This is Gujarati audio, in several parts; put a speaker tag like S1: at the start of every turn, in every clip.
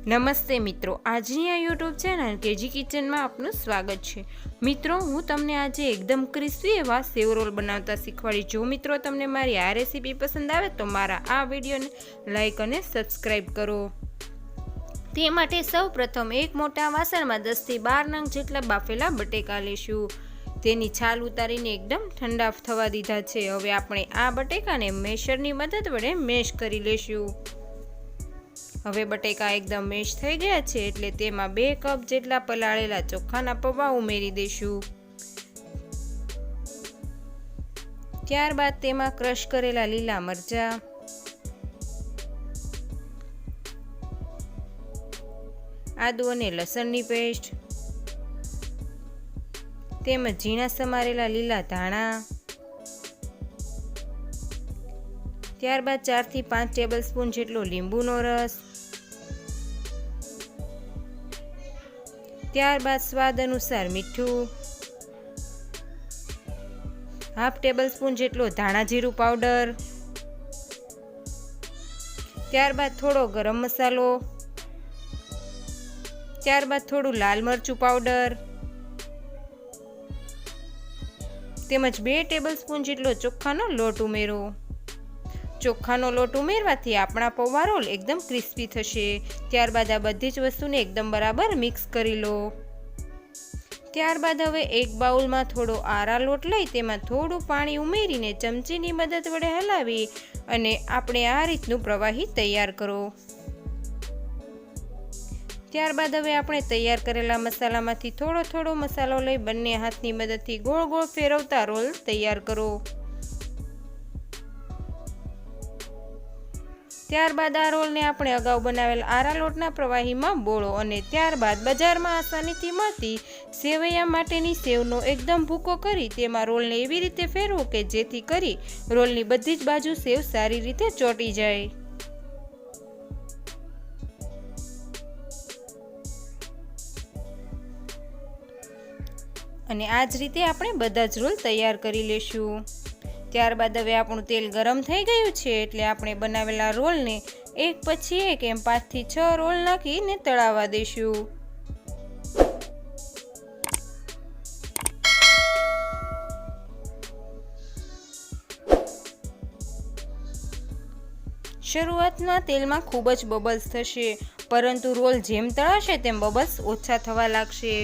S1: નમસ્તે મિત્રો, આજની આ યુટ્યુબ ચેનલ કેજી કિચનમાં આપનું સ્વાગત છે। મિત્રો, હું તમને આજે એકદમ ક્રિસ્પી એવા સેવ રોલ બનાવતા શીખવાડીશ। જો મિત્રો તમને મારી આ રેસીપી પસંદ આવે તો મારા આ વિડીયોને લાઈક અને સબસ્ક્રાઈબ કરો। તે માટે સૌપ્રથમ એક મોટા વાસણમાં 10 થી 12 નંગ જેટલા બાફેલા બટેકા લેશું। તેની છાલ ઉતારીને એકદમ ઠંડા થવા દીધા છે। હવે આપણે આ બટેકાને મેશરની મદદ વડે મેશ કરી લેશું। હવે બટેકા એકદમ મેશ થઈ ગયા છે એટલે તેમાં 2 કપ જેટલા પલાળેલા ચોખાના પૌવા ઉમેરી દઈશું। ત્યારબાદ તેમાં ક્રશ કરેલા લીલા મરચાં, આદુ અને લસણની પેસ્ટ, તેમજ ઝીણા સમારેલા લીલા ધાણા, ત્યારબાદ 4 થી 5 ટેબલસ્પૂન જેટલો લીંબુનો રસ, ત્યારબાદ સ્વાદ અનુસાર મીઠું, હાફ ટેબલસ્પૂન જેટલો ધાણા જીરું પાવડર, ત્યારબાદ થોડો ગરમ મસાલો, ત્યારબાદ થોડું લાલ મરચું પાવડર, તેમજ 2 ટેબલસ્પૂન જેટલો ચોખાનો લોટ ઉમેરો। ચોખાનો લોટ ઉમેરવાથી આપણા પૌવા રોલ એકદમ ક્રિસ્પી થશે। ત્યારબાદ આ બધી જ વસ્તુને એકદમ બરાબર મિક્સ કરી લો। ત્યારબાદ હવે એક બાઉલમાં થોડો આરા લોટ લઈ તેમાં થોડું પાણી ઉમેરીને ચમચીની મદદ વડે હલાવી અને આપણે આ રીતનું પ્રવાહી તૈયાર કરો। ત્યારબાદ હવે આપણે તૈયાર કરેલા મસાલામાંથી થોડો મસાલો લઈ બંને હાથની મદદથી ગોળ ગોળ ફેરવતા રોલ તૈયાર કરો। ત્યારબાદ આ રોલને આપણે અગાઉ બનાવેલ આરા લોટના પ્રવાહીમાં બોળો અને ત્યારબાદ બજારમાં આસાનીથી મળતી સેવૈયા માટેની સેવનો એકદમ ભૂકો કરી તેમાં રોલને એવી રીતે ફેરવો કે જેથી કરી રોલની બધી જ બાજુ સેવ સારી રીતે ચોંટી જાય। અને આ જ રીતે આપણે બધા જ રોલ તૈયાર કરી લેશું। ત્યારબાદ હવે આપણું તેલ ગરમ થઈ ગયું છે એટલે આપણે બનાવેલા રોલને એક પછી એક એમ 5 થી 6 રોલ નાખીને તળાવવા દઈશું। શરૂઆતના તેલમાં ખૂબ જ બબલ્સ થશે, પરંતુ રોલ જેમ તળાશે તેમ બબલ્સ ઓછા થવા લાગશે।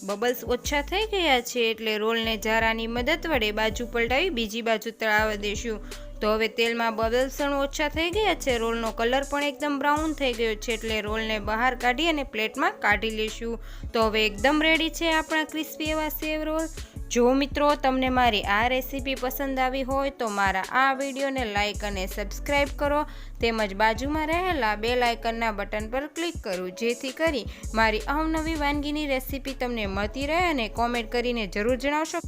S1: બબલ્સ ઓછા થઈ ગયા છે એટલે રોલને જારાની મદદ વડે બાજુ પલટાવી બીજી બાજુ તળાવવા દેશું। તો હવે તેલમાં બબલ્સ ઓછા થઈ ગયા છે, રોલનો કલર પણ એકદમ બ્રાઉન થઈ ગયો છે એટલે રોલને બહાર કાઢી અને પ્લેટમાં કાઢી લેશું। તો હવે એકદમ રેડી છે આપણા ક્રિસ્પી એવા સેવ રોલ। જો મિત્રો તમને મારી આ રેસીપી પસંદ આવી હોય તો મારા આ વિડીયોને લાઈક અને સબસ્ક્રાઈબ કરો, તેમજ બાજુમાં રહેલા બેલ આઇકનના બટન પર ક્લિક કરો જેથી કરી મારી અવનવી વાનગીની રેસીપી તમને મળતી રહે। અને કોમેન્ટ કરીને જરૂર જણાવશો।